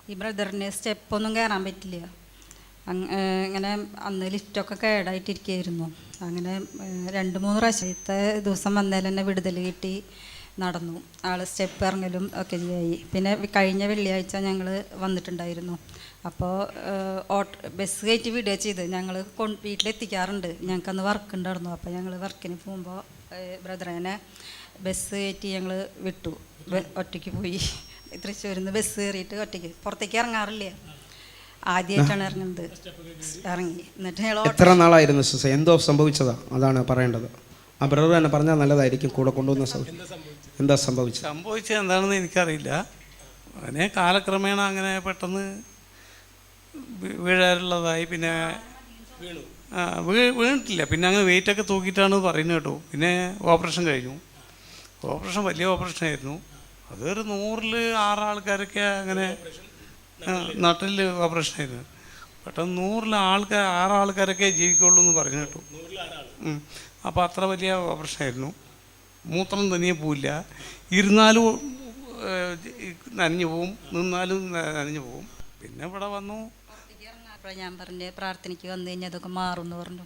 ഈ ബ്രദറിന് സ്റ്റെപ്പൊന്നും കയറാൻ പറ്റില്ല. ഇങ്ങനെ അന്ന് ലിഫ്റ്റൊക്കെ കേടായിട്ടിരിക്കുകയായിരുന്നു. അങ്ങനെ 2-3 പ്രാവശ്യത്തെ ദിവസം വന്നതിൽ തന്നെ വിടുതൽ കിട്ടി, നടന്നു. ആൾ സ്റ്റെപ്പ് ഇറങ്ങലും ഒക്കെ ആയി. പിന്നെ കഴിഞ്ഞ വെള്ളിയാഴ്ച ഞങ്ങൾ വന്നിട്ടുണ്ടായിരുന്നു. അപ്പോൾ ബസ് കയറ്റി വിടുക ചെയ്ത് ഞങ്ങൾ വീട്ടിലെത്തിക്കാറുണ്ട്. ഞങ്ങൾക്കന്ന് വർക്ക് ഉണ്ടായിരുന്നു. അപ്പോൾ ഞങ്ങൾ വർക്കിന് പോകുമ്പോൾ ബ്രദറിനെ ബസ് കയറ്റി ഞങ്ങൾ വിട്ടു. ഒറ്റയ്ക്ക് പോയി. തൃശ്ശൂരിൽ നിന്ന് ബസ് കയറിയിട്ട് ഒറ്റയ്ക്ക് പുറത്തേക്ക് ഇറങ്ങാറില്ല. ആദ്യമായിട്ടാണ് ഇറങ്ങുന്നത്. ഇറങ്ങി എന്നിട്ട് ഞങ്ങൾ എത്ര നാളായിരുന്നു സിസ്റ്റർ? എന്തോ സംഭവിച്ചതാ, അതാണ് പറയേണ്ടത്. ആ ബ്രദർ തന്നെ പറഞ്ഞാൽ നല്ലതായിരിക്കും. കൂടെ കൊണ്ടുവന്ന എന്താ സംഭവിച്ചത് എന്താണെന്ന് എനിക്കറിയില്ല. അങ്ങനെ കാലക്രമേണ അങ്ങനെ പെട്ടെന്ന് വീഴാറുള്ളതായി. പിന്നെ വീണിട്ടില്ല. പിന്നെ അങ്ങനെ വെയിറ്റൊക്കെ തൂക്കിയിട്ടാണ് പറയുന്നത് കേട്ടോ. പിന്നെ ഓപ്പറേഷൻ കഴിഞ്ഞു. ഓപ്പറേഷൻ വലിയ ഓപ്പറേഷനായിരുന്നു. അതൊരു 100-6 ആൾക്കാരൊക്കെ അങ്ങനെ നാട്ടിൽ ഓപ്പറേഷനായിരുന്നു. പെട്ടെന്ന് 6 ആൾക്കാരൊക്കെ ജീവിക്കുള്ളൂ എന്ന് പറഞ്ഞു കേട്ടു. അപ്പോൾ അത്ര വലിയ ഓപ്പറേഷനായിരുന്നു. മൂത്രം തനിയെ പോവില്ല. ഇരുന്നാലും നനഞ്ഞു പോവും, നിന്നാലും നനഞ്ഞു പോവും. പിന്നെ ഇവിടെ വന്നു. ഞാൻ പറഞ്ഞു പ്രാർത്ഥനയ്ക്ക് വന്നു കഴിഞ്ഞാൽ അതൊക്കെ മാറും എന്ന് പറഞ്ഞു.